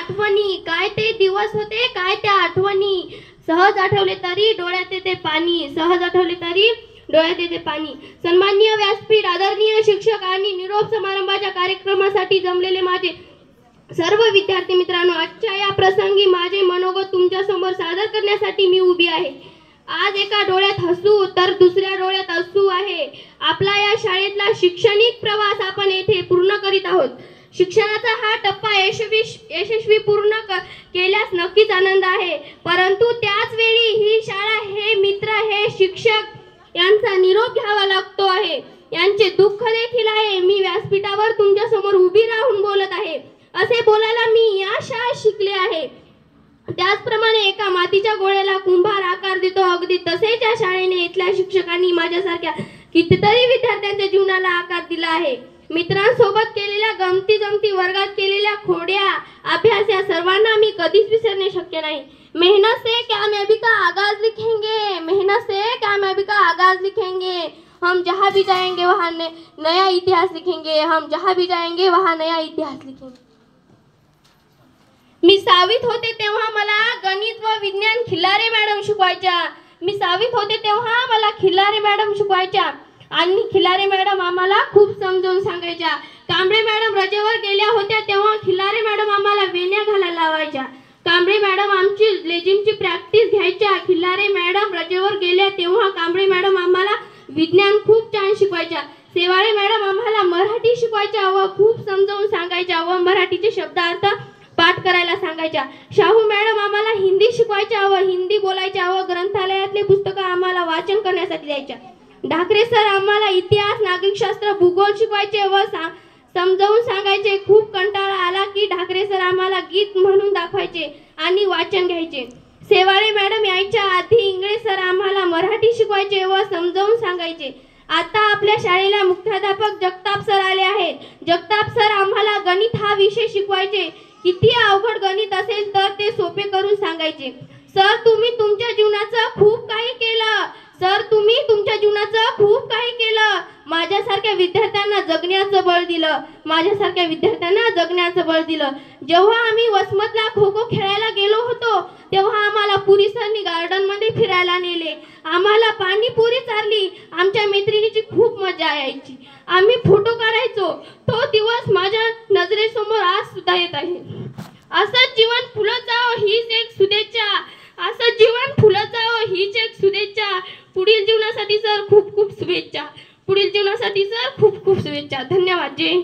आठवणी, काय ते दिवस होते, काय त्या आठवणी. सहज आठवले तरी डोळ्यात येते पाणी, सहज आठवले तरी डोळ्यात येते पाणी. सन्माननीय व्यासपीठ, आदरणीय शिक्षक आणि निरोप समारंभाच्या कार्यक्रमासाठी जमलेले माझे सर्व विद्यार्थी मित्रांनो, आजच्या या प्रसंगी माझे मनोगत तुमच्या समोर सादर करण्यासाठी मी उभी आहे. आज एका डोळ्यात हसू तर दुसऱ्या डोळ्यात अश्रू आहे. आपला या शाळेतला शैक्षणिक प्रवास आपण येथे पूर्ण करीत आहोत. शिक्षणाचा हा टप्पा यशस्वी पूर्ण केल्यास नक्कीच आनंद आहे, परंतु त्याच वेळी ही शाळा, हे मित्र, हे शिक्षक यांचा निरोप घ्यावा लागतो आहे. यांचे दुःख देखील आहे. मी व्यासपीठावर तुमच्या समोर उभी राहून बोलत आहे. असे बोलायला मी या शाळेत शिकले आहे. त्याचप्रमाणे एका मातीच्या गोळ्याला कुंभार आकार देतो, अगदी तसेच या शाळेने इथल्या शिक्षकांनी माझ्यासारख्या कितीतरी विद्यार्थ्यांच्या जीवनाला आकार दिला आहे. मित्रांसोबत केलेल्या गमती जमती, वर्गात केलेल्या खोड्या, अभ्यास या सर्वांना मी कधीच विसरणे शक्य नाही. मेहनत से कामयाबी का आगाज लिखेंगे, मेहनत से कामयाबी का आगाज लिखेंगे. हम जहाँ भी जाएंगे वहाँ नया इतिहास लिखेंगे, हम जहाँ भी जाएंगे वहाँ नया इतिहास लिखेंगे. मी 6वीत होते तेव्हा मला गणित व विज्ञान खिल्लारे मॅडम शिकवायच्या. मी 6वीत होते तेव्हा मला खिल्लारे मॅडम शिकवायच्या आणि खिल्लारे मॅडम आम्हाला खूप समजावून सांगायच्या. कांबळे मॅडम रजेवर गेल्या होत्या तेव्हा खिल्लारे मॅडम आम्हाला वेण्या घालायला लावायच्या. कांबळे मॅडम आमची लेझिमची प्रॅक्टिस घ्यायच्या. खिल्लारे मॅडम रजेवर गेल्या तेव्हा कांबळे मॅडम आम्हाला विज्ञान खूप छान शिकवायच्या. सेवाळे मॅडम आम्हाला मराठी शिकवायच्या व खूप समजावून सांगायच्या व मराठीचे शब्दार्थ पाठ करायला सांगायच्या. शाहू मॅडम आम्हाला हिंदी शिकवायच्या व हिंदी बोलायच्या व ग्रंथालयातले पुस्तकं आम्हाला वाचन करण्यासाठी द्यायच्या. ढाकरे सर आम्हाला इतिहास, नागरिकशास्त्र, भूगोल शिकवायचे व समजावून सांगायचे. खूप कंटाळा आला की ढाकरे सर आम्हाला गीत म्हणून दाखवायचे आणि वाचन घ्यायचे. सेवाळे मॅडम यायच्या आधी इंगळे सर आम्हाला मराठी शिकवायचे व समजावून सांगायचे. आता आपल्या शाळेला मुख्याध्यापक जगताप सर आले आहेत. जगताप सर आम्हाला गणित हा विषय शिकवायचे. किती अवघड गणित असेल तर ते सोपे करून सांगायचे. सर तुम्ही तुमच्या जीवनाचं खूप काही केलं, सर तुम्ही तुमच्या जीवनाचं खूप काही केलं. माझ्यासारख्या विद्यार्थ्यांना जगण्याचं बळ दिलं, माझ्यासारख्या विद्यार्थ्यांना जगण्याचं बळ दिलं. जेव्हा आम्ही वसमतला खो खो खेळायला गेलो होतो तेव्हा आम्हाला पुरी सरनी गार्डन मध्ये फिरायला नेले. आम्हाला पाणीपुरी चारली. आमच्या मैत्रिणीची खूप मजा यायची. आम्ही फोटो काढायचो. तो दिवस माझ्या नजरेसमोर आज सुद्धा येत आहे. असंच जीवन फुलत जावं हीच एक शुभेच्छा, असंच जीवन फुलत जावं हीच एक शुभेच्छा. पुढील जीवनासाठी सर खूप खूप शुभेच्छा, पुढील जीवनासाठी सर खूप खूप शुभेच्छा. धन्यवाद. जय